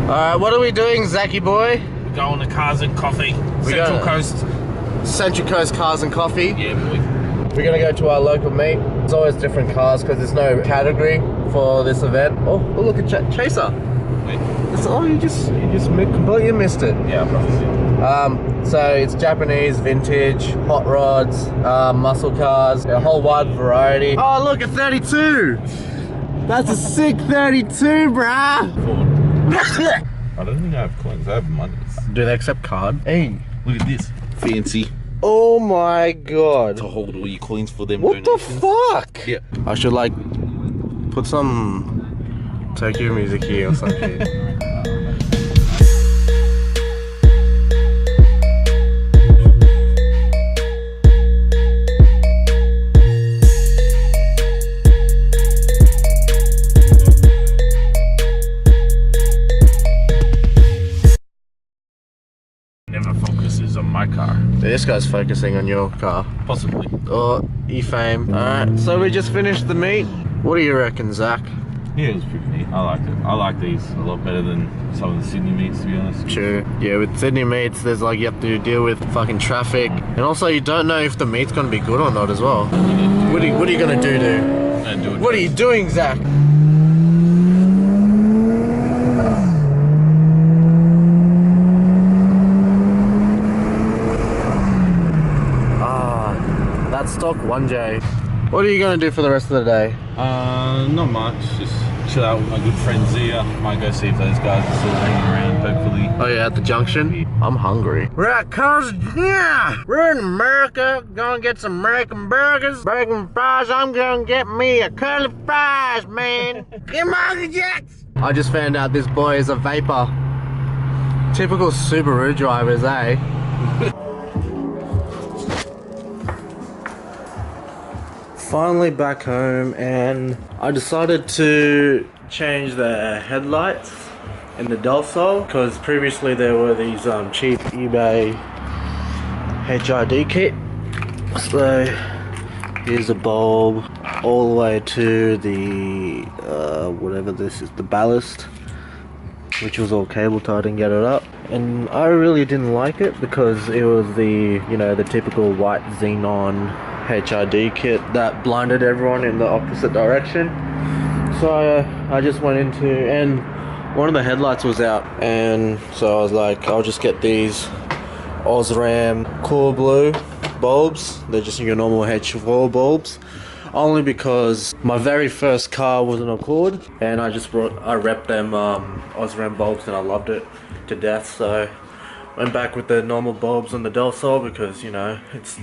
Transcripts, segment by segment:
Alright, what are we doing, Zachy boy? We're going to Cars and Coffee. Central Coast. Central Coast Cars and Coffee. Yeah, boy. We're gonna go to our local meet. It's always different cars because there's no category for this event. Oh look at Chaser. Wait. You just completely missed it. Yeah, I promise. So it's Japanese, vintage, hot rods, muscle cars, a whole wide variety. Oh look, a 32! That's a sick 32, bruh! I don't think I have coins, I have money. Do they accept card? Hey, look at this. Fancy. Oh my god. To hold all your coins for them what donations. The fuck? Yeah. I should like put some Tokyo music here or something. Never focuses on my car. This guy's focusing on your car. Possibly. Oh, E-Fame. Alright, so we just finished the meet. What do you reckon, Zach? Yeah, it was pretty neat. I liked it. I like these a lot better than some of the Sydney meets, to be honest. True. Yeah, with Sydney meets, there's like, you have to deal with fucking traffic. And also, you don't know if the meet's gonna be good or not as well. What are you gonna do, dude? What are you doing, Zach? That's stock 1J. What are you gonna do for the rest of the day? Not much. Just chill out with my good friend Zia. Might go see if those guys are still hanging around, hopefully. Oh yeah, at the junction? I'm hungry. We're at yeah! We're in America. Gonna get some American burgers, bacon fries. I'm gonna get me a curly fries, man. Come on, Jacks! I just found out this boy is a vapor. Typical Subaru drivers, eh? Finally back home, and I decided to change the headlights in the DelSol because previously there were these cheap eBay HID kit. So here's a bulb all the way to the whatever this is, the ballast, which was all cable tied and get it up. And I really didn't like it because it was the, you know, the typical white xenon HID kit that blinded everyone in the opposite direction. So I just went into, and one of the headlights was out, and so I was like, I'll just get these Osram Core Blue bulbs. They're just your normal H4 bulbs, only because my very first car was an Accord, and I repped them Osram bulbs, and I loved it to death. So went back with the normal bulbs on the DelSol because, you know, it's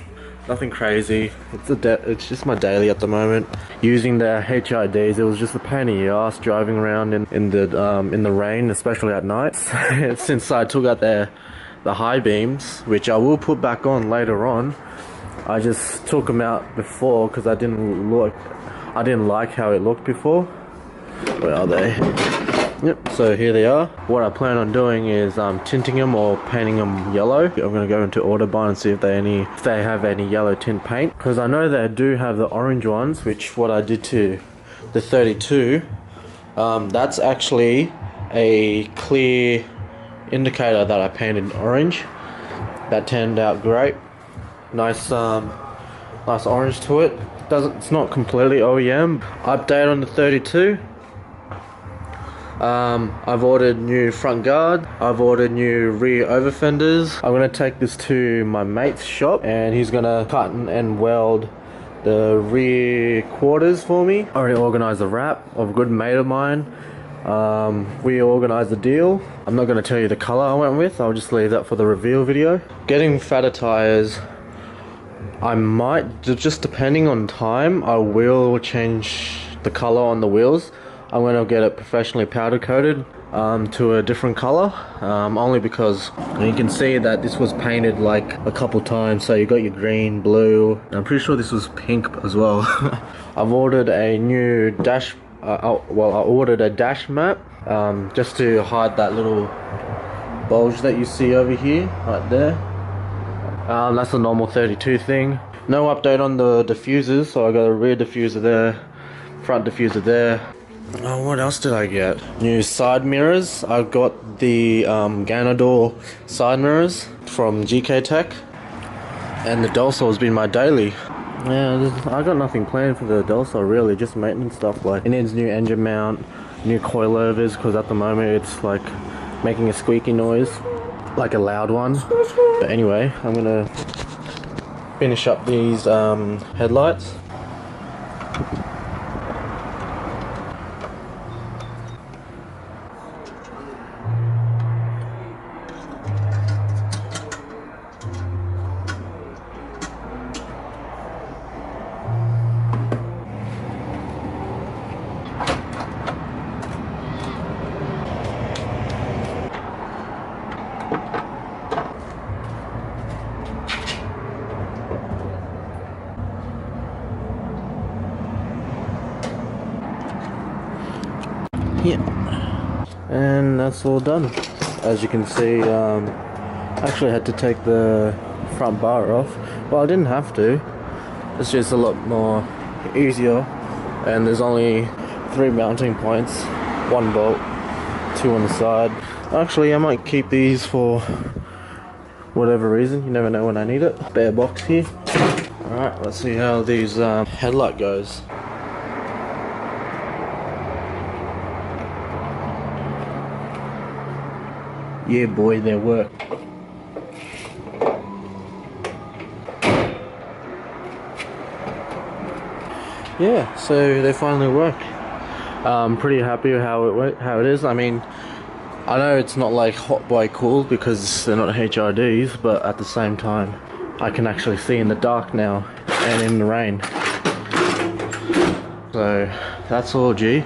nothing crazy. It's just my daily at the moment. Using the HIDs, it was just a pain in the ass driving around in the rain, especially at night. Since I took out the high beams, which I will put back on later on, I just took them out before because I didn't like how it looked before. Where are they? Yep, so here they are. What I plan on doing is tinting them or painting them yellow. I'm going to go into Autobahn and see if they have any yellow tint paint, because I know they do have the orange ones, which what I did to the 32, that's actually a clear indicator that I painted orange. That turned out great. Nice nice orange to it. It's not completely OEM. Update on the 32. I've ordered new front guard. I've ordered new rear over fenders. I'm gonna take this to my mate's shop, and he's gonna cut and weld the rear quarters for me. I already organised the wrap of a good mate of mine. We organised the deal. I'm not gonna tell you the colour I went with. I'll just leave that for the reveal video. Getting fatter tyres. I might, just depending on time, I will change the colour on the wheels. I'm going to get it professionally powder coated to a different color, only because you can see that this was painted like a couple times. So you got your green, blue, I'm pretty sure this was pink as well. I've ordered a new dash, I ordered a dash map just to hide that little bulge that you see over here, right there. That's a normal 32 thing. No update on the diffusers, so I got a rear diffuser there, front diffuser there. Oh, what else did I get? New side mirrors. I got the Ganador side mirrors from GK Tech, and the DelSol has been my daily. Yeah, I got nothing planned for the DelSol really, just maintenance stuff. Like, it needs new engine mount, new coilovers, because at the moment it's like making a squeaky noise, like a loud one. But anyway, I'm gonna finish up these headlights. Yeah, and that's all done. As you can see, I actually had to take the front bar off. Well, I didn't have to. It's just a lot more easier, and there's only 3 mounting points, 1 bolt, 2 on the side. Actually, I might keep these for whatever reason. You never know when I need it. Spare box here. Alright, let's see how these headlight goes. Yeah, boy, they work. Yeah, so they finally work. I'm pretty happy with how it is. I mean, I know it's not like hot boy cool because they're not HRDs, but at the same time, I can actually see in the dark now and in the rain. So that's all G.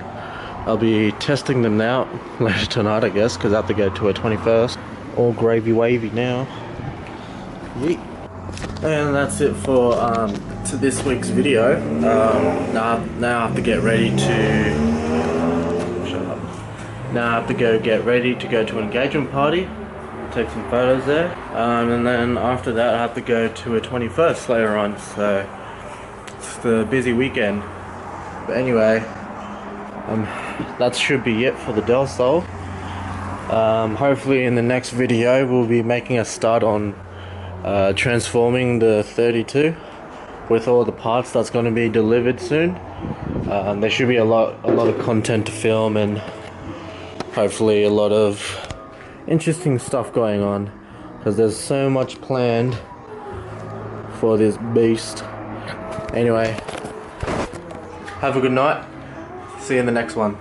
I'll be testing them out later tonight, I guess, because I have to go to a 21st. All gravy wavy now. Yeet. And that's it for to this week's video. Now I have to get ready to shut up. Now I have to get ready to go to an engagement party, take some photos there, and then after that I have to go to a 21st later on. So it's the busy weekend. But anyway, that should be it for the DelSol. Hopefully in the next video we'll be making a start on transforming the 32 with all the parts that's going to be delivered soon. There should be a lot of content to film, and hopefully a lot of interesting stuff going on, because there's so much planned for this beast. Anyway, have a good night. See you in the next one.